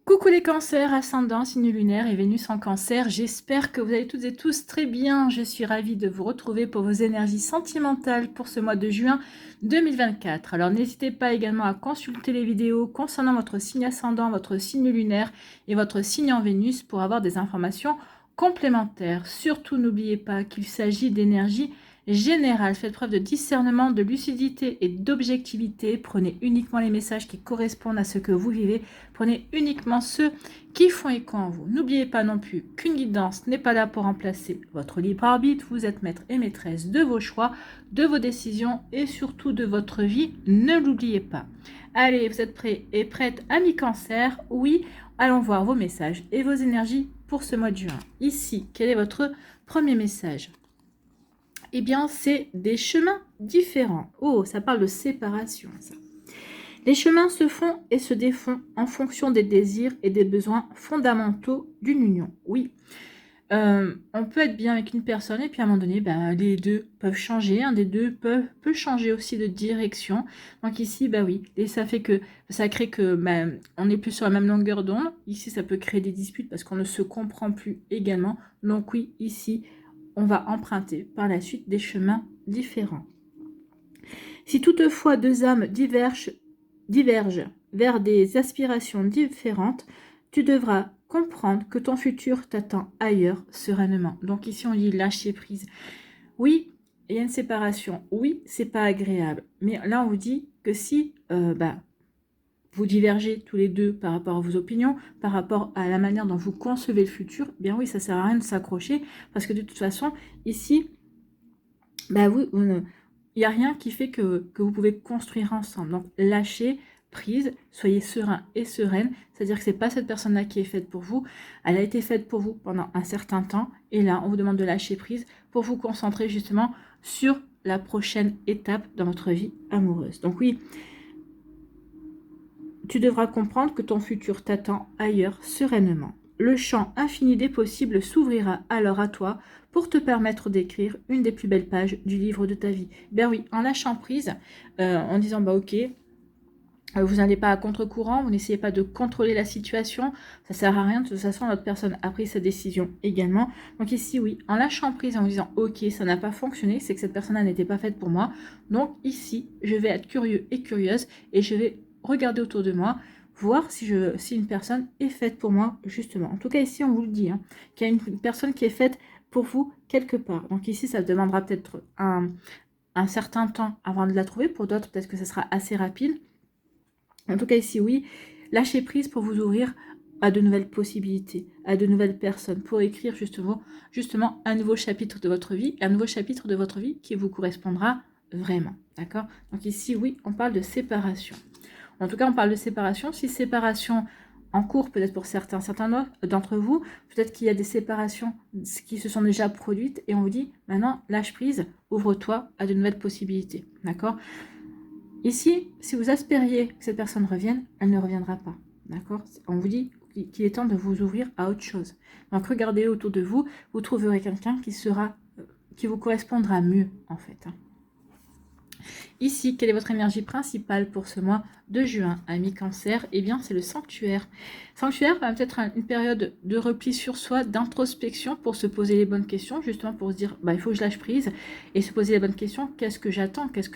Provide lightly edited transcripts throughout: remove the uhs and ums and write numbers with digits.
Coucou les cancers, ascendant, signe lunaire et Vénus en cancer, j'espère que vous allez toutes et tous très bien. Je suis ravie de vous retrouver pour vos énergies sentimentales pour ce mois de juin 2024. Alors n'hésitez pas également à consulter les vidéos concernant votre signe ascendant, votre signe lunaire et votre signe en Vénus pour avoir des informations complémentaires. Surtout n'oubliez pas qu'il s'agit d'énergie générale. Faites preuve de discernement, de lucidité et d'objectivité. Prenez uniquement les messages qui correspondent à ce que vous vivez. Prenez uniquement ceux qui font écho en vous. N'oubliez pas non plus qu'une guidance n'est pas là pour remplacer votre libre arbitre. Vous êtes maître et maîtresse de vos choix, de vos décisions et surtout de votre vie. Ne l'oubliez pas. Allez, vous êtes prêts et prêtes, amis cancer? Oui, allons voir vos messages et vos énergies pour ce mois de juin. Ici, quel est votre premier message? Eh bien, c'est des chemins différents. Oh, ça parle de séparation, ça. Les chemins se font et se défont en fonction des désirs et des besoins fondamentaux d'une union. Oui, on peut être bien avec une personne et puis à un moment donné, les deux peuvent changer. Un des deux peut changer aussi de direction. Donc ici, oui, et ça fait que ça crée que on n'est plus sur la même longueur d'onde. Ici, ça peut créer des disputes parce qu'on ne se comprend plus également. Donc oui, ici, on va emprunter par la suite des chemins différents. Si toutefois deux âmes divergent vers des aspirations différentes, tu devras comprendre que ton futur t'attend ailleurs sereinement. Donc ici on dit lâcher prise. Oui, il y a une séparation. Oui, c'est pas agréable. Mais là on vous dit que si vous divergez tous les deux par rapport à vos opinions, par rapport à la manière dont vous concevez le futur, bien oui, ça sert à rien de s'accrocher parce que de toute façon, ici, il n'y a rien qui fait que vous pouvez construire ensemble. Donc, lâchez prise, soyez serein et sereine. C'est-à-dire que ce n'est pas cette personne-là qui est faite pour vous. Elle a été faite pour vous pendant un certain temps. Et là, on vous demande de lâcher prise pour vous concentrer justement sur la prochaine étape dans votre vie amoureuse. Donc oui, tu devras comprendre que ton futur t'attend ailleurs sereinement. Le champ infini des possibles s'ouvrira alors à toi pour te permettre d'écrire une des plus belles pages du livre de ta vie. Ben oui, en lâchant prise, en disant ok, vous n'allez pas à contre-courant, vous n'essayez pas de contrôler la situation, ça sert à rien, de toute façon l'autre personne a pris sa décision également. Donc ici oui, en lâchant prise, en vous disant ok, ça n'a pas fonctionné, c'est que cette personne-là n'était pas faite pour moi. Donc ici, je vais être curieux et curieuse et je vais regarder autour de moi, voir si une personne est faite pour moi, justement. En tout cas, ici, on vous le dit, qu'il y a une personne qui est faite pour vous quelque part. Donc ici, ça demandera peut-être un certain temps avant de la trouver. Pour d'autres, peut-être que ça sera assez rapide. En tout cas, ici, oui, lâchez prise pour vous ouvrir à de nouvelles possibilités, à de nouvelles personnes, pour écrire justement un nouveau chapitre de votre vie, un nouveau chapitre de votre vie qui vous correspondra vraiment. D'accord? Donc ici, oui, on parle de séparation. En tout cas, on parle de séparation. Si séparation en cours, peut-être pour certains d'entre vous, peut-être qu'il y a des séparations qui se sont déjà produites et on vous dit, maintenant, lâche prise, ouvre-toi à de nouvelles possibilités. D'accord? Ici, si vous espériez que cette personne revienne, elle ne reviendra pas. D'accord? On vous dit qu'il est temps de vous ouvrir à autre chose. Donc, regardez autour de vous, vous trouverez quelqu'un qui vous correspondra mieux, en fait. Ici, quelle est votre énergie principale pour ce mois de juin, amis cancer? Eh bien, c'est le sanctuaire. Sanctuaire va peut-être une période de repli sur soi, d'introspection pour se poser les bonnes questions, justement pour se dire, il faut que je lâche prise et se poser les bonnes questions. Qu'est-ce que j'attends? Qu'est-ce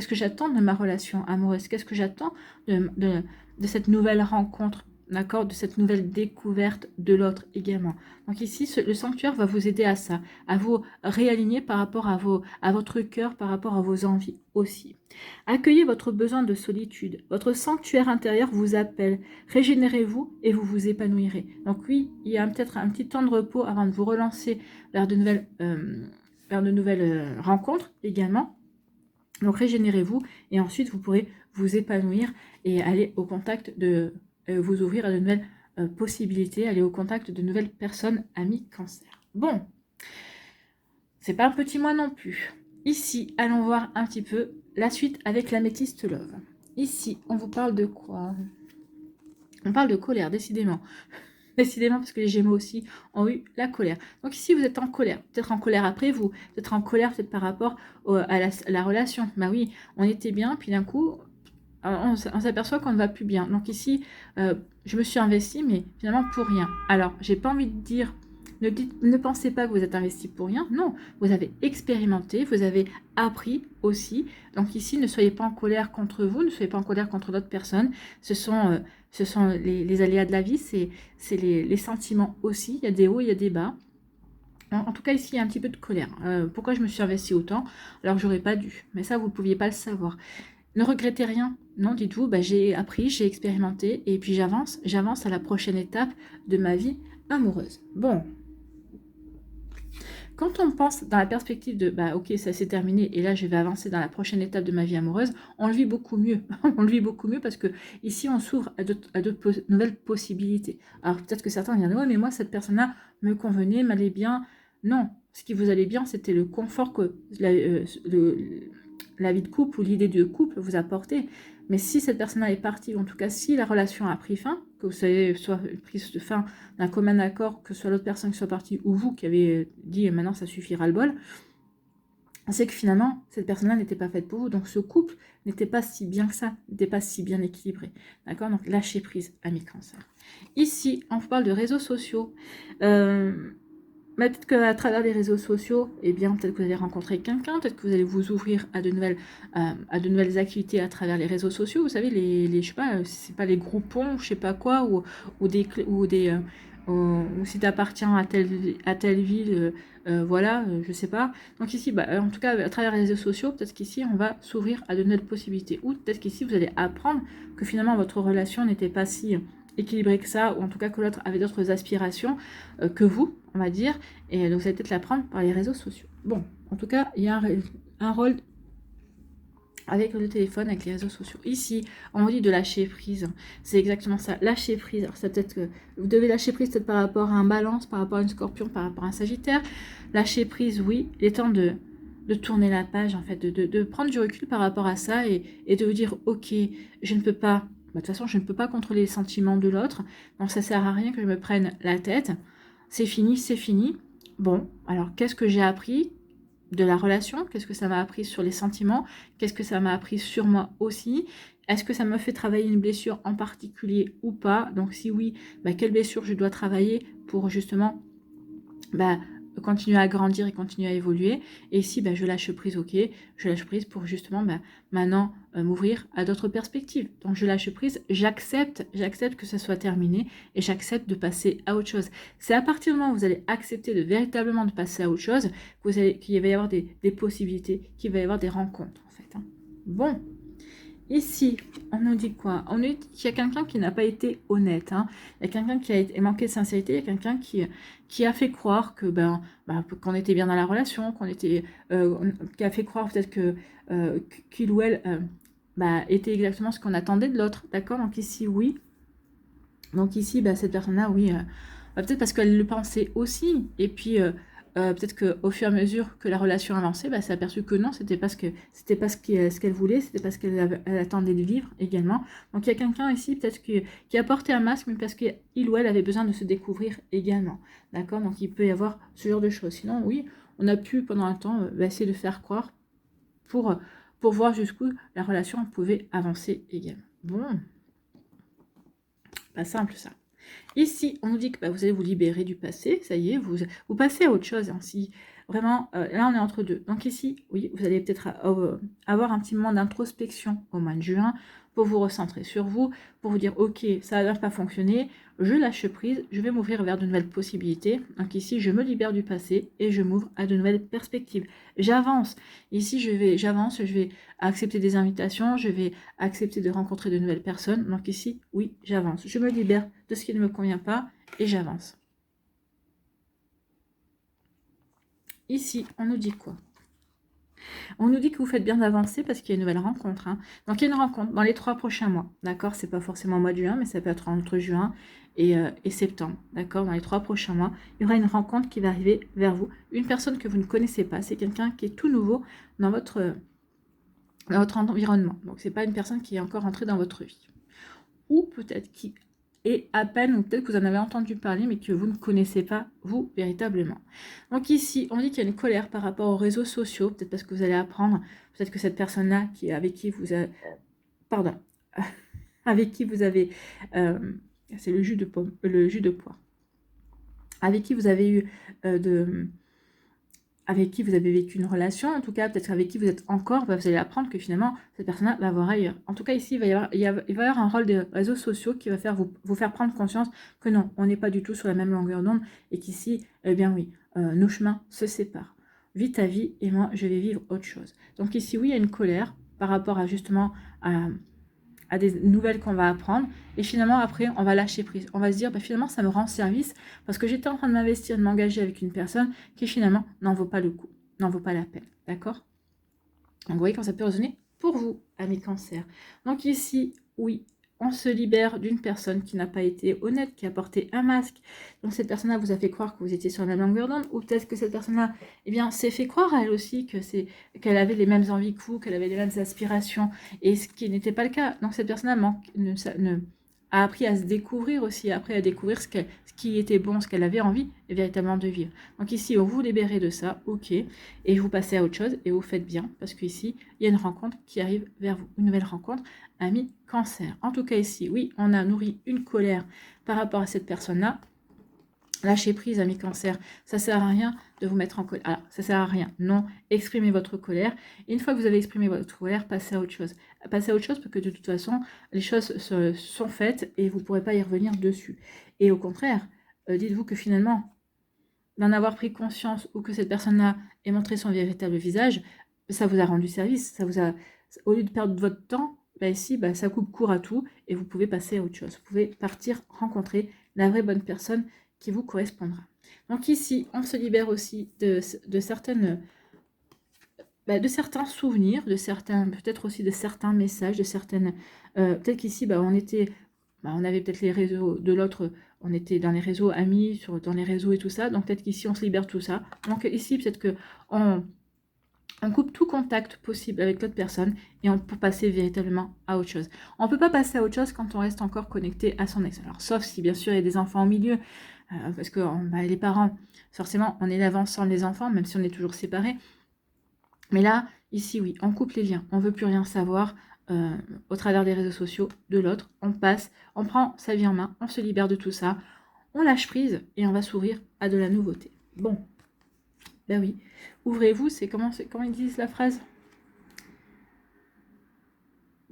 que j'attends de ma relation amoureuse? Qu'est-ce que j'attends de cette nouvelle rencontre? D'accord, de cette nouvelle découverte de l'autre également. Donc ici, le sanctuaire va vous aider à ça, à vous réaligner par rapport à votre cœur, par rapport à vos envies aussi. Accueillez votre besoin de solitude. Votre sanctuaire intérieur vous appelle. Régénérez-vous et vous vous épanouirez. Donc oui, il y a peut-être un petit temps de repos avant de vous relancer vers de nouvelles rencontres également. Donc régénérez-vous et ensuite vous pourrez vous épanouir et aller au contact vous ouvrir à de nouvelles possibilités, aller au contact de nouvelles personnes, amis cancer. Bon, c'est pas un petit mois non plus. Ici, allons voir un petit peu la suite avec l'améthyste love. Ici, on vous parle de quoi? On parle de colère, décidément. Décidément, parce que les Gémeaux aussi ont eu la colère. Donc ici, vous êtes en colère. Peut-être en colère après vous. Peut-être en colère peut-être par rapport à la relation. Bah oui, on était bien, puis d'un coup, on s'aperçoit qu'on ne va plus bien. Donc ici, je me suis investie, mais finalement pour rien. Alors, j'ai pas envie de dire, ne pensez pas que vous êtes investi pour rien. Non, vous avez expérimenté, vous avez appris aussi. Donc ici, ne soyez pas en colère contre vous, ne soyez pas en colère contre d'autres personnes. Ce sont les aléas de la vie, c'est les sentiments aussi. Il y a des hauts, il y a des bas. En tout cas, ici, il y a un petit peu de colère. Pourquoi je me suis investie autant alors que j'aurais pas dû? Mais ça, vous ne pouviez pas le savoir. Ne regrettez rien. Non, dites-vous, bah, j'ai appris, j'ai expérimenté, et puis j'avance à la prochaine étape de ma vie amoureuse. Bon, quand on pense dans la perspective de, bah ok, ça s'est terminé, et là je vais avancer dans la prochaine étape de ma vie amoureuse, on le vit beaucoup mieux. On le vit beaucoup mieux parce que ici on s'ouvre à d'autres nouvelles possibilités. Alors peut-être que certains vont dire, ouais, mais moi cette personne-là me convenait, m'allait bien. Non, ce qui vous allait bien, c'était le confort que la vie de couple ou l'idée de couple vous apportait. Mais si cette personne-là est partie, ou en tout cas si la relation a pris fin, que vous savez, soit prise de fin d'un commun accord, que ce soit l'autre personne qui soit partie ou vous qui avez dit maintenant ça suffira le bol, c'est que finalement cette personne-là n'était pas faite pour vous. Donc ce couple n'était pas si bien que ça, n'était pas si bien équilibré. D'accord? Donc lâchez prise, ami Cancer. Ici, on vous parle de réseaux sociaux. Mais peut-être qu'à travers les réseaux sociaux, eh bien, peut-être que vous allez rencontrer quelqu'un, peut-être que vous allez vous ouvrir à de nouvelles activités à travers les réseaux sociaux. Vous savez, je sais pas, c'est pas les groupons, je sais pas quoi, ou si tu appartiens à telle ville, voilà, je sais pas. Donc ici, bah, en tout cas, à travers les réseaux sociaux, peut-être qu'ici, on va s'ouvrir à de nouvelles possibilités. Ou peut-être qu'ici, vous allez apprendre que finalement, votre relation n'était pas si équilibrée que ça, ou en tout cas que l'autre avait d'autres aspirations que vous, on va dire, et donc vous allez peut-être l'apprendre par les réseaux sociaux. Bon, en tout cas, il y a un rôle avec le téléphone, avec les réseaux sociaux. Ici, on vous dit de lâcher prise. C'est exactement ça, lâcher prise. Alors, c'est peut-être que vous devez lâcher prise peut-être par rapport à un balance, par rapport à une scorpion, par rapport à un sagittaire. Lâcher prise, oui, il est temps de tourner la page, en fait, de prendre du recul par rapport à ça et de vous dire, ok, je ne peux pas, de toute façon, je ne peux pas contrôler les sentiments de l'autre, donc ça sert à rien que je me prenne la tête. C'est fini, c'est fini. Bon, alors qu'est-ce que j'ai appris de la relation? Qu'est-ce que ça m'a appris sur les sentiments? Qu'est-ce que ça m'a appris sur moi aussi? Est-ce que ça me fait travailler une blessure en particulier ou pas? Donc si oui, bah, quelle blessure je dois travailler pour justement bah, continuer à grandir et continuer à évoluer. Et ici, bah, je lâche prise, ok, je lâche prise pour justement bah, maintenant m'ouvrir à d'autres perspectives. Donc je lâche prise, j'accepte que ça soit terminé et j'accepte de passer à autre chose. C'est à partir du moment où vous allez accepter de véritablement de passer à autre chose qu'il va y avoir des possibilités, qu'il va y avoir des rencontres en fait. Hein. Bon. Ici, on nous dit quoi? On nous dit qu'il y a quelqu'un qui n'a pas été honnête. Hein. Il y a quelqu'un qui a manqué de sincérité. Il y a quelqu'un qui a fait croire que qu'on était bien dans la relation, qui a fait croire peut-être que qu'il ou elle était exactement ce qu'on attendait de l'autre. D'accord? Donc ici, oui. Donc ici, cette personne-là, oui, peut-être parce qu'elle le pensait aussi. Et puis peut-être qu'au fur et à mesure que la relation avançait, s'est aperçu que non, c'était pas ce qu'elle voulait, c'était pas ce qu'elle attendait de vivre également. Donc il y a quelqu'un ici peut-être qui a porté un masque, mais parce qu'il ou elle avait besoin de se découvrir également. D'accord? Donc il peut y avoir ce genre de choses. Sinon, oui, on a pu pendant un temps essayer de faire croire pour voir jusqu'où la relation pouvait avancer également. Bon, pas simple ça. Ici, on nous dit que vous allez vous libérer du passé, ça y est, vous passez à autre chose. Hein, si vraiment, là on est entre deux. Donc ici, oui, vous allez peut-être avoir un petit moment d'introspection au mois de juin pour vous recentrer sur vous, pour vous dire, ok, ça n'a pas fonctionné, je lâche prise, je vais m'ouvrir vers de nouvelles possibilités. Donc ici, je me libère du passé et je m'ouvre à de nouvelles perspectives. J'avance. Ici, j'avance, je vais accepter des invitations, je vais accepter de rencontrer de nouvelles personnes. Donc ici, oui, j'avance. Je me libère de ce qui ne me convient pas et j'avance. Ici, on nous dit quoi? On nous dit que vous faites bien d'avancer parce qu'il y a une nouvelle rencontre. Hein. Donc il y a une rencontre dans les 3 prochains mois. D'accord? C'est pas forcément au mois de juin, mais ça peut être entre juin et septembre. D'accord? Dans les 3 prochains mois, il y aura une rencontre qui va arriver vers vous. Une personne que vous ne connaissez pas. C'est quelqu'un qui est tout nouveau dans votre environnement. Donc c'est pas une personne qui est encore entrée dans votre vie. Ou peut-être qui et à peine, ou peut-être que vous en avez entendu parler, mais que vous ne connaissez pas, vous, véritablement. Donc ici, on dit qu'il y a une colère par rapport aux réseaux sociaux, peut-être parce que vous allez apprendre, peut-être que cette personne-là, avec qui vous avez c'est le jus de pomme, le jus de poire. Avec qui vous avez eu avec qui vous avez vécu une relation, en tout cas, peut-être avec qui vous êtes encore, vous allez apprendre que finalement, cette personne-là va voir ailleurs. En tout cas, ici, il va y avoir un rôle des réseaux sociaux qui va vous faire prendre conscience que non, on n'est pas du tout sur la même longueur d'onde et qu'ici, eh bien oui, nos chemins se séparent. Vis ta vie et moi, je vais vivre autre chose. Donc ici, oui, il y a une colère par rapport à justement à des nouvelles qu'on va apprendre. Et finalement, après, on va lâcher prise. On va se dire, bah, finalement, ça me rend service parce que j'étais en train de m'investir, de m'engager avec une personne qui finalement n'en vaut pas le coup, n'en vaut pas la peine. D'accord? Donc, vous voyez quand ça peut résonner pour vous, amis Cancer. Donc ici, oui, on se libère d'une personne qui n'a pas été honnête, qui a porté un masque. Donc cette personne-là vous a fait croire que vous étiez sur la même longueur d'onde, ou peut-être que cette personne-là, eh bien, s'est fait croire à elle aussi qu'elle avait les mêmes envies que vous, qu'elle avait les mêmes aspirations, et ce qui n'était pas le cas. Donc cette personne-là a appris à se découvrir aussi, a appris à découvrir ce qui était bon, ce qu'elle avait envie véritablement de vivre. Donc ici, on vous libérez de ça, ok, et vous passez à autre chose, et vous faites bien, parce qu'ici, il y a une rencontre qui arrive vers vous, une nouvelle rencontre, ami Cancer. En tout cas ici, oui, on a nourri une colère par rapport à cette personne-là. Lâchez prise, ami Cancer, ça sert à rien de vous mettre en colère. Alors, ça sert à rien, non, exprimez votre colère. Et une fois que vous avez exprimé votre colère, passez à autre chose. Passez à autre chose parce que de toute façon, les choses sont faites et vous ne pourrez pas y revenir dessus. Et au contraire, dites-vous que finalement, d'en avoir pris conscience ou que cette personne-là ait montré son véritable visage, ça vous a rendu service, ça vous a, au lieu de perdre votre temps, bah ici, bah, ça coupe court à tout et vous pouvez passer à autre chose. Vous pouvez partir rencontrer la vraie bonne personne qui vous correspondra. Donc ici, on se libère aussi de certaines, de certains souvenirs, peut-être aussi de certains messages, de certaines, peut-être qu'ici, on avait peut-être les réseaux de l'autre, on était dans les réseaux amis, dans les réseaux et tout ça, donc peut-être qu'ici, on se libère de tout ça. Donc ici, peut-être que on coupe tout contact possible avec l'autre personne et on peut passer véritablement à autre chose. On ne peut pas passer à autre chose quand on reste encore connecté à son ex. Alors, sauf si, bien sûr, il y a des enfants au milieu, parce que les parents, forcément, on élève ensemble les enfants, même si on est toujours séparés. Mais là, ici, oui, on coupe les liens. On ne veut plus rien savoir au travers des réseaux sociaux de l'autre. On passe, on prend sa vie en main, on se libère de tout ça, on lâche prise et on va s'ouvrir à de la nouveauté. Bon, ben oui, ouvrez-vous, c'est comment ils disent la phrase?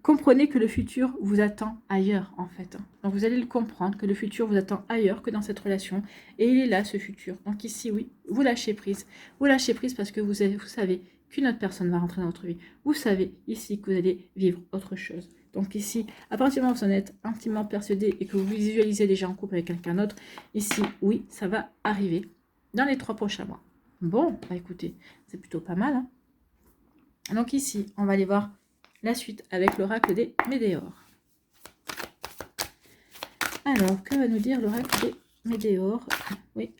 Comprenez que le futur vous attend ailleurs, en fait. Donc, vous allez le comprendre, que le futur vous attend ailleurs que dans cette relation. Et il est là, ce futur. Donc, ici, oui, vous lâchez prise. Vous lâchez prise parce que vous savez qu'une autre personne va rentrer dans votre vie. Vous savez, ici, que vous allez vivre autre chose. Donc, ici, à partir du moment où vous en êtes intimement persuadé et que vous visualisez déjà en couple avec quelqu'un d'autre, ici, oui, ça va arriver dans les 3 prochains mois. Bon, bah écoutez, c'est plutôt pas mal. Hein. Donc, ici, on va aller voir la suite avec l'oracle des Médéors. Alors, que va nous dire l'oracle des Médéors? Oui.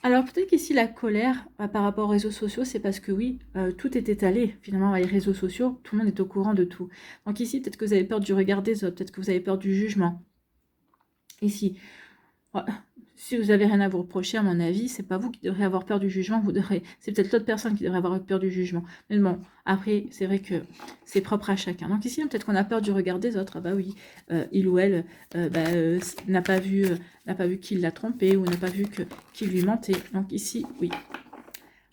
Alors, peut-être qu'ici, la colère par rapport aux réseaux sociaux, c'est parce que oui, tout est étalé. Finalement, les réseaux sociaux, tout le monde est au courant de tout. Donc ici, peut-être que vous avez peur du regard des autres, peut-être que vous avez peur du jugement. Ici, si vous n'avez rien à vous reprocher, à mon avis, c'est pas vous qui devrez avoir peur du jugement, c'est peut-être l'autre personne qui devrait avoir peur du jugement. Mais bon, après, c'est vrai que c'est propre à chacun. Donc ici, peut-être qu'on a peur du regard des autres. Ah bah oui, il ou elle n'a pas vu qu'il l'a trompé ou n'a pas vu qu'il lui mentait. Donc ici, oui.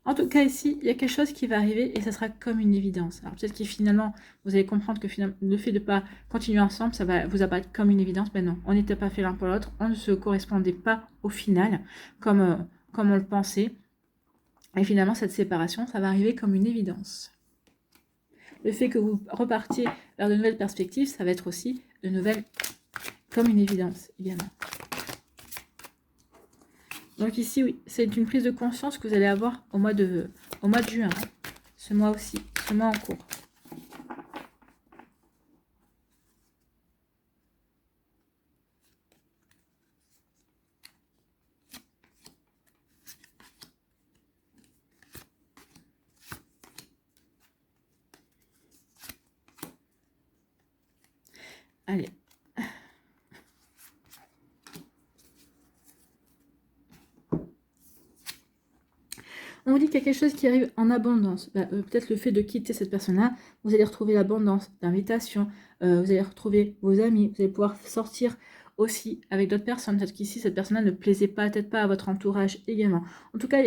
En tout cas, ici, il y a quelque chose qui va arriver et ça sera comme une évidence. Alors peut-être que finalement, vous allez comprendre que le fait de ne pas continuer ensemble, ça va vous apparaître comme une évidence. Mais non, on n'était pas fait l'un pour l'autre, on ne se correspondait pas au final comme on le pensait. Et finalement, cette séparation, ça va arriver comme une évidence. Le fait que vous repartiez vers de nouvelles perspectives, ça va être aussi de nouvelles comme une évidence également. Donc ici, oui, c'est une prise de conscience que vous allez avoir au mois de juin. Ce mois aussi, ce mois en cours. Allez. On vous dit qu'il y a quelque chose qui arrive en abondance. Peut-être le fait de quitter cette personne-là, vous allez retrouver l'abondance d'invitations, vous allez retrouver vos amis, vous allez pouvoir sortir aussi avec d'autres personnes. Peut-être qu'ici, cette personne-là ne plaisait pas, peut-être pas à votre entourage également. En tout cas,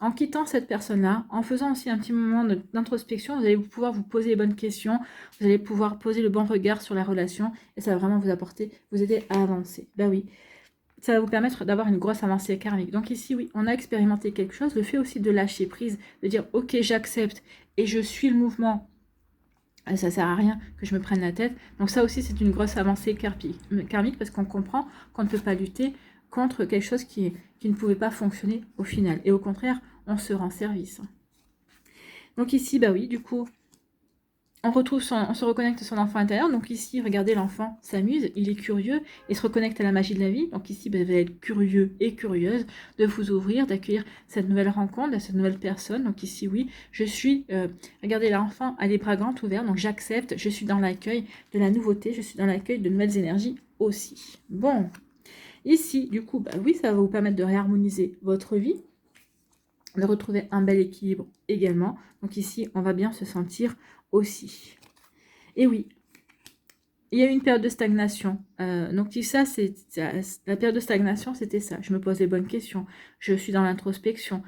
en quittant cette personne-là, en faisant aussi un petit moment d'introspection, vous allez pouvoir vous poser les bonnes questions, vous allez pouvoir poser le bon regard sur la relation et ça va vraiment vous apporter, vous aider à avancer. Ben oui, ça va vous permettre d'avoir une grosse avancée karmique. Donc ici, oui, on a expérimenté quelque chose, le fait aussi de lâcher prise, de dire « Ok, j'accepte et je suis le mouvement ». Ça sert à rien que je me prenne la tête. Donc ça aussi, c'est une grosse avancée karmique parce qu'on comprend qu'on ne peut pas lutter contre quelque chose qui ne pouvait pas fonctionner au final. Et au contraire, on se rend service. Donc ici, bah oui, du coup, on se reconnecte à son enfant intérieur. Donc ici, regardez, l'enfant s'amuse, il est curieux, il se reconnecte à la magie de la vie. Donc ici, vous allez être curieux et curieuse de vous ouvrir, d'accueillir cette nouvelle rencontre, cette nouvelle personne. Donc ici, oui, je suis, regardez, l'enfant a les bras grands ouverts, donc j'accepte, je suis dans l'accueil de la nouveauté, je suis dans l'accueil de nouvelles énergies aussi. Bon, ici, du coup, bah oui, ça va vous permettre de réharmoniser votre vie, de retrouver un bel équilibre également. Donc ici, on va bien se sentir aussi. Et oui, il y a eu une période de stagnation. Donc ça, la période de stagnation, c'était ça. Je me pose les bonnes questions. Je suis dans l'introspection.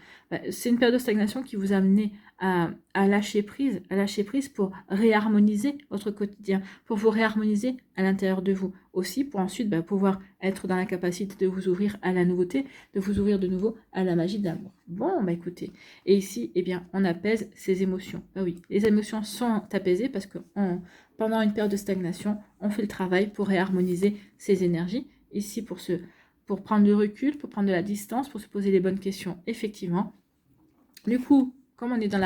C'est une période de stagnation qui vous a amené à lâcher prise pour réharmoniser votre quotidien, pour vous réharmoniser à l'intérieur de vous aussi, pour ensuite pouvoir être dans la capacité de vous ouvrir à la nouveauté, de vous ouvrir de nouveau à la magie de l'amour. Bon, écoutez, et ici, eh bien, on apaise ses émotions. Ah oui, les émotions sont apaisées parce que pendant une période de stagnation, on fait le travail pour réharmoniser ses énergies. Ici, pour prendre du recul, pour prendre de la distance, pour se poser les bonnes questions, effectivement. Du coup, comme on est dans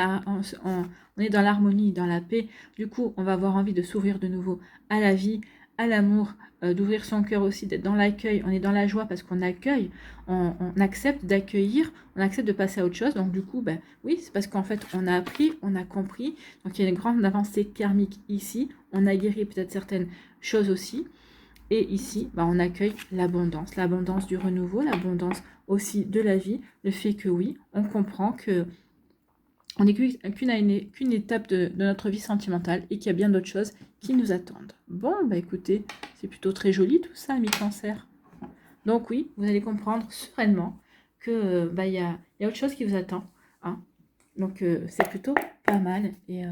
l'harmonie, dans la paix, du coup, on va avoir envie de s'ouvrir de nouveau à la vie, à l'amour, d'ouvrir son cœur aussi, d'être dans l'accueil. On est dans la joie parce qu'on accueille, on accepte d'accueillir, on accepte de passer à autre chose. Donc du coup, oui, c'est parce qu'en fait, on a appris, on a compris. Donc il y a une grande avancée karmique ici. On a guéri peut-être certaines choses aussi. Et ici, on accueille l'abondance du renouveau, l'abondance aussi de la vie, le fait que oui, on comprend que on n'est qu'une étape de notre vie sentimentale et qu'il y a bien d'autres choses qui nous attendent. Bon, écoutez, c'est plutôt très joli tout ça, ami Cancer. Donc oui, vous allez comprendre sereinement que y a autre chose qui vous attend. Hein. Donc c'est plutôt pas mal. Et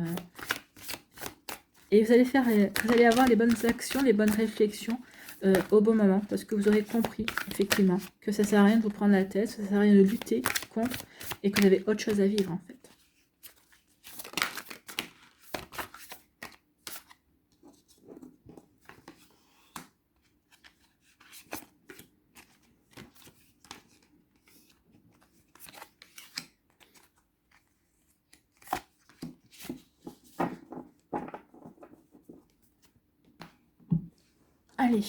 vous allez avoir les bonnes actions, les bonnes réflexions au bon moment, parce que vous aurez compris, effectivement, que ça ne sert à rien de vous prendre la tête, ça ne sert à rien de lutter contre, et que vous avez autre chose à vivre, en fait. Allez.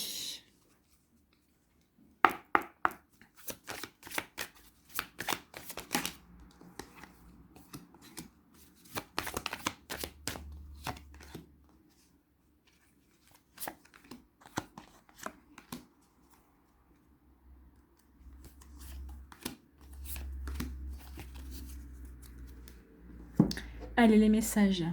Allez, les messages.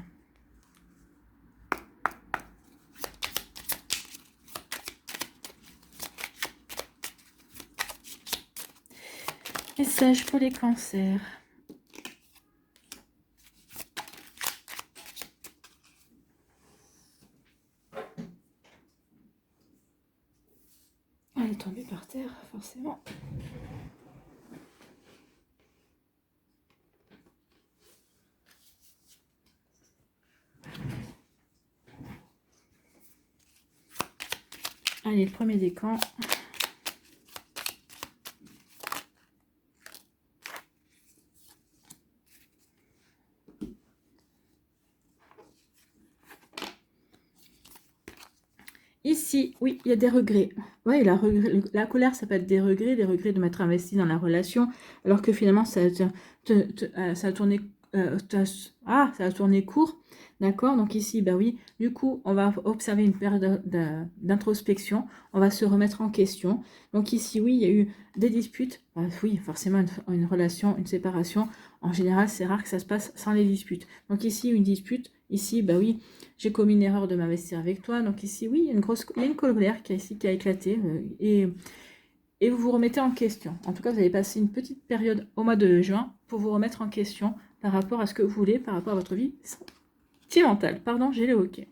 Messages pour les cancers. Elle est tombée par terre, forcément. Allez, le premier décan. Ici, oui, il y a des regrets. Oui, la colère, ça peut être des regrets de m'être investi dans la relation, alors que finalement, ça a tourné, ça a tourné court. D'accord? Donc ici, oui, du coup, on va observer une période d'introspection, on va se remettre en question. Donc ici, oui, il y a eu des disputes. Oui, forcément, une relation, une séparation, en général, c'est rare que ça se passe sans les disputes. Donc ici, une dispute, Ici, bah oui, j'ai commis une erreur de m'investir avec toi. Donc ici, oui, il y a une colère qui a éclaté. Et vous vous remettez en question. En tout cas, vous allez passer une petite période au mois de juin pour vous remettre en question par rapport à ce que vous voulez, par rapport à votre vie sentimentale. Pardon, j'ai le hoquet.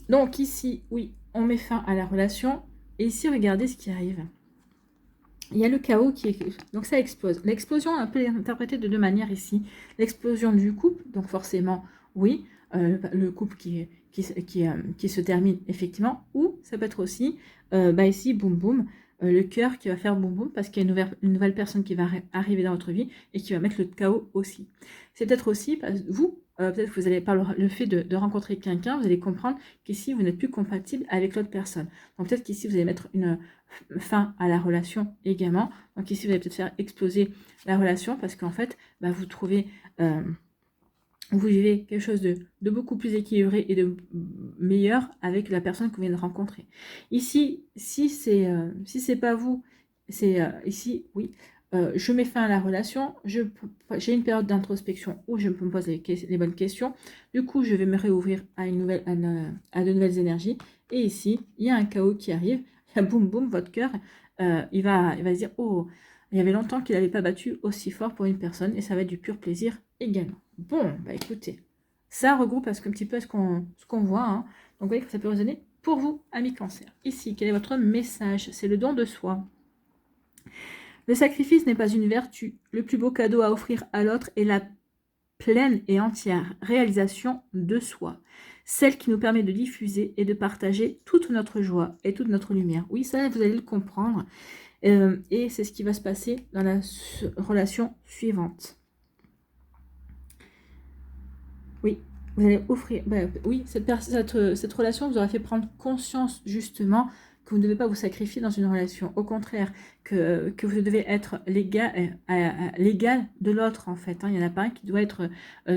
Donc ici, oui, on met fin à la relation. Et ici, regardez ce qui arrive. Il y a le chaos qui est... Donc ça explose. L'explosion, on peut l'interpréter de deux manières ici. L'explosion du couple, donc forcément, oui, le couple qui se termine effectivement. Ou ça peut être aussi, ici, boum boum, le cœur qui va faire boum boum parce qu'il y a une nouvelle personne qui va arriver dans votre vie et qui va mettre le chaos aussi. C'est peut-être aussi, vous, peut-être que vous allez, par le fait de rencontrer quelqu'un, vous allez comprendre qu'ici, vous n'êtes plus compatible avec l'autre personne. Donc peut-être qu'ici, vous allez mettre une fin à la relation également. Donc ici, vous allez peut-être faire exploser la relation parce qu'en fait, vous trouvez... vous vivez quelque chose de beaucoup plus équilibré et de meilleur avec la personne que vous venez de rencontrer. Ici, si c'est pas vous, c'est ici, oui, je mets fin à la relation, j'ai une période d'introspection où je me pose les bonnes questions, du coup je vais me réouvrir à de nouvelles énergies, et ici, il y a un chaos qui arrive, il y a boum boum, votre cœur, il va se dire, oh, il y avait longtemps qu'il n'avait pas battu aussi fort pour une personne, et ça va être du pur plaisir également. Bon, écoutez, ça regroupe un petit peu ce qu'on voit. Hein. Donc, vous voyez que ça peut résonner pour vous, amis cancer. Ici, quel est votre message? C'est le don de soi. Le sacrifice n'est pas une vertu. Le plus beau cadeau à offrir à l'autre est la pleine et entière réalisation de soi. Celle qui nous permet de diffuser et de partager toute notre joie et toute notre lumière. Oui, ça, vous allez le comprendre. Et c'est ce qui va se passer dans la relation suivante. Oui, vous allez offrir... oui, cette relation vous aura fait prendre conscience justement que vous ne devez pas vous sacrifier dans une relation. Au contraire, que vous devez être l'égal de l'autre en fait. Hein. Il n'y en a pas un qui doit être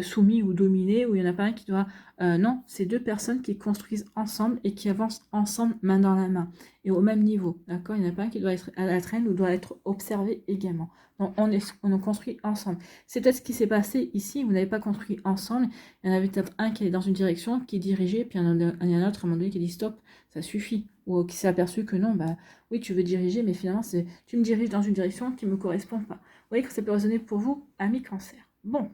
soumis ou dominé, ou il n'y en a pas un qui doit... non, c'est deux personnes qui construisent ensemble et qui avancent ensemble main dans la main. Et au même niveau, d'accord? Il n'y en a pas un qui doit être à la traîne ou doit être observé également. Donc on construit ensemble. C'est peut-être ce qui s'est passé ici, vous n'avez pas construit ensemble. Il y en avait peut-être un qui allait dans une direction, qui dirigeait, puis il y en a un autre à un moment donné qui dit stop, ça suffit. Ou qui s'est aperçu que non, oui, tu veux diriger, mais finalement, tu me diriges dans une direction qui ne me correspond pas. Vous voyez que ça peut résonner pour vous, amis cancer. Bon.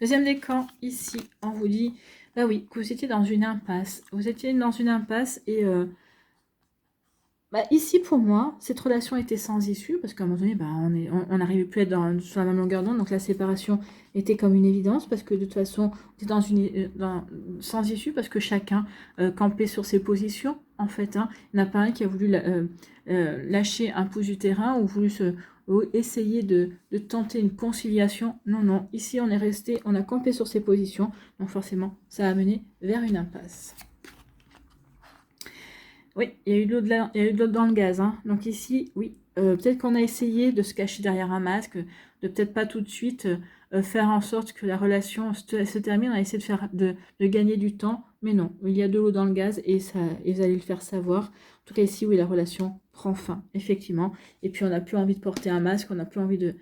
Deuxième décan, ici, on vous dit, oui, que vous étiez dans une impasse. Vous étiez dans une impasse et... ici, pour moi, cette relation était sans issue, parce qu'à un moment donné, on n'arrivait plus à être sur la même longueur d'onde, donc la séparation était comme une évidence, parce que de toute façon, on était sans issue, parce que chacun campait sur ses positions, en fait. Hein. Il n'y en a pas un qui a voulu lâcher un pouce du terrain, ou voulu essayer de tenter une conciliation. Non, non, ici, on est resté, on a campé sur ses positions, donc forcément, ça a mené vers une impasse. Oui, il y a eu de l'eau dans le gaz. Hein. Donc ici, oui, peut-être qu'on a essayé de se cacher derrière un masque, de peut-être pas tout de suite faire en sorte que la relation se termine. On a essayé de gagner du temps, mais non, il y a de l'eau dans le gaz et vous allez le faire savoir. En tout cas ici, oui, la relation prend fin, effectivement. Et puis on n'a plus envie de porter un masque, on n'a plus envie de...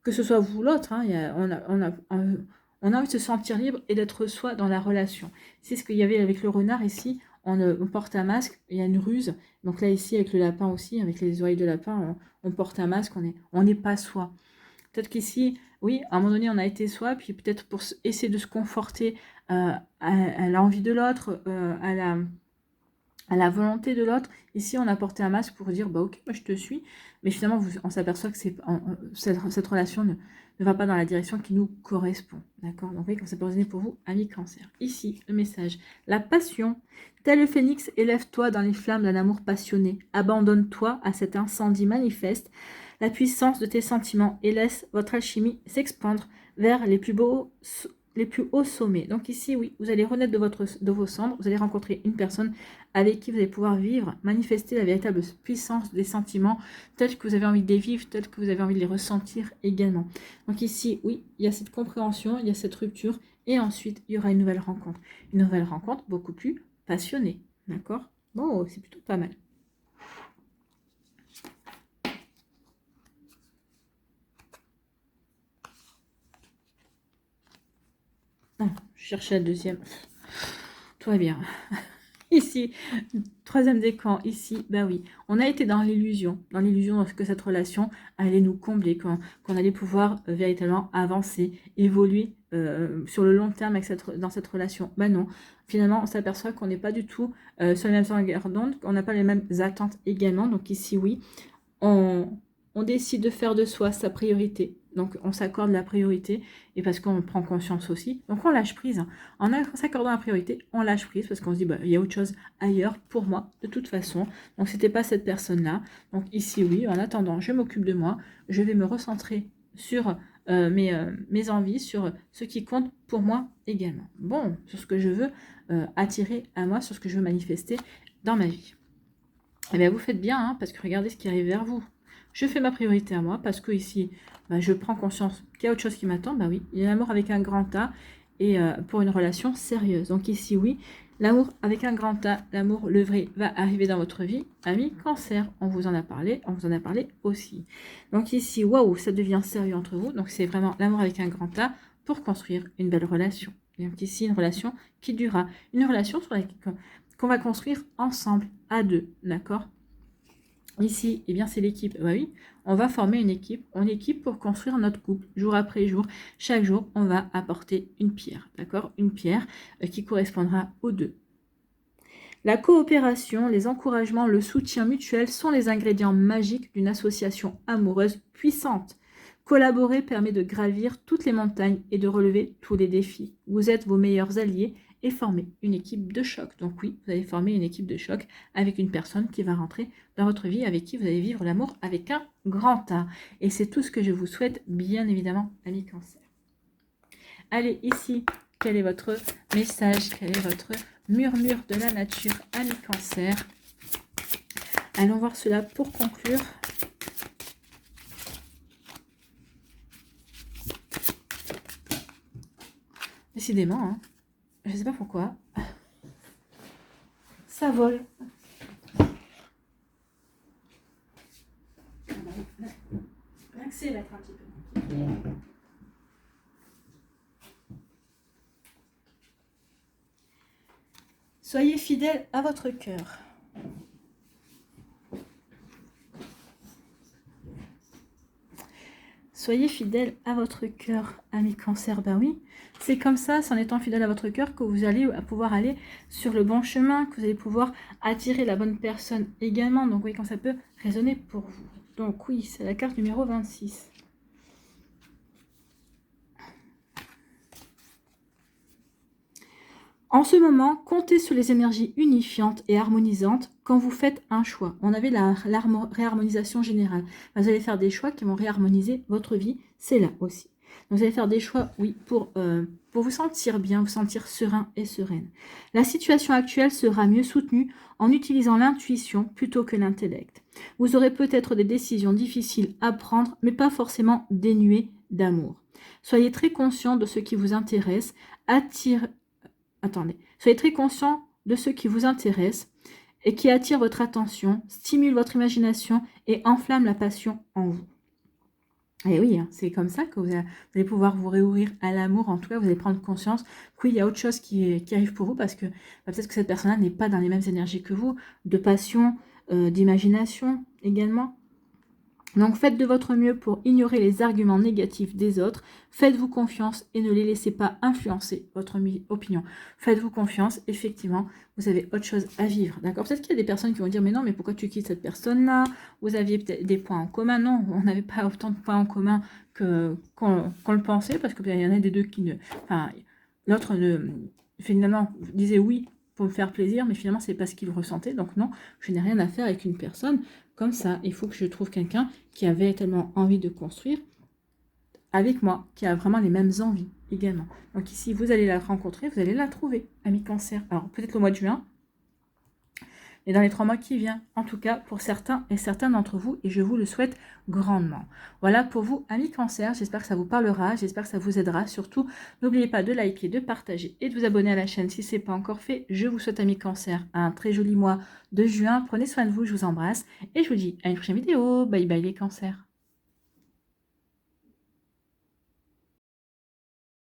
Que ce soit vous ou l'autre, hein, on a envie de se sentir libre et d'être soi dans la relation. C'est ce qu'il y avait avec le renard ici. On porte un masque, il y a une ruse. Donc là, ici, avec le lapin aussi, avec les oreilles de lapin, on porte un masque, on n'est pas soi. Peut-être qu'ici, oui, à un moment donné, on a été soi, puis peut-être pour essayer de se conforter à l'envie de l'autre, à la volonté de l'autre. Ici, on a porté un masque pour dire, ok, moi je te suis. Mais finalement, on s'aperçoit que cette relation ne va pas dans la direction qui nous correspond. D'accord? Donc, vous voyez, comme ça peut résonner pour vous, amis cancer. Ici, le message. La passion. Tel le phénix, élève-toi dans les flammes d'un amour passionné. Abandonne-toi à cet incendie manifeste, la puissance de tes sentiments, et laisse votre alchimie s'expandre vers les plus hauts sommets. Donc ici, oui, vous allez renaître de vos cendres, vous allez rencontrer une personne avec qui vous allez pouvoir vivre, manifester la véritable puissance des sentiments, tels que vous avez envie de les vivre, tels que vous avez envie de les ressentir également. Donc ici, oui, il y a cette compréhension, il y a cette rupture, et ensuite, il y aura une nouvelle rencontre. Une nouvelle rencontre beaucoup plus passionnée, d'accord? Bon, c'est plutôt pas mal. Je cherchais la deuxième. Tout va bien. Ici, troisième décan, ici, bah oui, on a été dans l'illusion que cette relation allait nous combler, qu'on allait pouvoir véritablement avancer, évoluer sur le long terme avec dans cette relation. Bah non, finalement, on s'aperçoit qu'on n'est pas du tout sur les mêmes longueurs d'onde, qu'on n'a pas les mêmes attentes également. Donc ici, oui, on décide de faire de soi sa priorité. Donc, on s'accorde la priorité et parce qu'on prend conscience aussi. Donc, on lâche prise. En s'accordant la priorité, on lâche prise parce qu'on se dit, bah, il y a autre chose ailleurs pour moi, de toute façon. Donc, c'était pas cette personne-là. Donc, ici, oui, en attendant, je m'occupe de moi. Je vais me recentrer sur mes envies, sur ce qui compte pour moi également. Bon, sur ce que je veux attirer à moi, sur ce que je veux manifester dans ma vie. Eh bien, vous faites bien, hein, parce que regardez ce qui arrive vers vous. Je fais ma priorité à moi, parce que ici, bah, je prends conscience qu'il y a autre chose qui m'attend. Bah oui, il y a l'amour avec un grand A, et pour une relation sérieuse. Donc ici, oui, l'amour avec un grand A, l'amour, le vrai, va arriver dans votre vie. Ami Cancer, on vous en a parlé aussi. Donc ici, waouh, ça devient sérieux entre vous. Donc c'est vraiment l'amour avec un grand A pour construire une belle relation. Donc ici, une relation qui durera. Une relation sur laquelle qu'on va construire ensemble, à deux, d'accord? Ici, eh bien, c'est l'équipe. Bah oui, on va former une équipe pour construire notre couple, jour après jour. Chaque jour, on va apporter une pierre, d'accord? Une pierre qui correspondra aux deux. La coopération, les encouragements, le soutien mutuel sont les ingrédients magiques d'une association amoureuse puissante. Collaborer permet de gravir toutes les montagnes et de relever tous les défis. Vous êtes vos meilleurs alliés et formez une équipe de choc. Donc oui, vous allez former une équipe de choc avec une personne qui va rentrer dans votre vie, avec qui vous allez vivre l'amour avec un grand A. Et c'est tout ce que je vous souhaite, bien évidemment, amis Cancer. Allez, ici, quel est votre message? Quel est votre murmure de la nature, amis Cancer? Allons voir cela pour conclure. Décidément, hein. Je ne sais pas pourquoi. Ça vole. Accélère un petit peu. Soyez fidèle à votre cœur. Soyez fidèle à votre cœur, amis Cancer. Ben oui, c'est comme ça, c'est en étant fidèle à votre cœur que vous allez pouvoir aller sur le bon chemin, que vous allez pouvoir attirer la bonne personne également. Donc oui, quand ça peut résonner pour vous. Donc oui, c'est la carte numéro 26. En ce moment, comptez sur les énergies unifiantes et harmonisantes quand vous faites un choix. On avait la réharmonisation générale. Vous allez faire des choix qui vont réharmoniser votre vie. C'est là aussi. Donc, vous allez faire des choix, oui, pour vous sentir bien, vous sentir serein et sereine. La situation actuelle sera mieux soutenue en utilisant l'intuition plutôt que l'intellect. Vous aurez peut-être des décisions difficiles à prendre, mais pas forcément dénuées d'amour. Soyez très conscient de ce qui vous intéresse. Soyez très conscient de ce qui vous intéresse et qui attire votre attention, stimule votre imagination et enflamme la passion en vous. Et oui, hein, c'est comme ça que vous allez pouvoir vous réouvrir à l'amour. En tout cas, vous allez prendre conscience qu'il y a autre chose qui arrive pour vous parce que peut-être que cette personne-là n'est pas dans les mêmes énergies que vous, de passion, d'imagination également. Donc faites de votre mieux pour ignorer les arguments négatifs des autres. Faites-vous confiance et ne les laissez pas influencer votre opinion. Faites-vous confiance, effectivement, vous avez autre chose à vivre. D'accord? Peut-être qu'il y a des personnes qui vont dire, mais non, mais pourquoi tu quittes cette personne-là? Vous aviez peut-être des points en commun. Non, on n'avait pas autant de points en commun qu'on le pensait, parce qu'il y en a des deux qui ne... Enfin, l'autre, finalement, disait oui pour me faire plaisir, mais finalement, c'est pas ce qu'il ressentait. Donc non, je n'ai rien à faire avec une personne comme ça. Il faut que je trouve quelqu'un qui avait tellement envie de construire avec moi, qui a vraiment les mêmes envies également. Donc ici, vous allez la rencontrer, vous allez la trouver, ami Cancer. Alors, peut-être le mois de juin, et dans les 3 mois qui viennent, en tout cas pour certains et certaines d'entre vous, et je vous le souhaite grandement. Voilà pour vous, amis Cancer, j'espère que ça vous parlera, j'espère que ça vous aidera. Surtout, n'oubliez pas de liker, de partager et de vous abonner à la chaîne si ce n'est pas encore fait. Je vous souhaite, amis Cancer, un très joli mois de juin. Prenez soin de vous, je vous embrasse, et je vous dis à une prochaine vidéo. Bye bye les Cancers.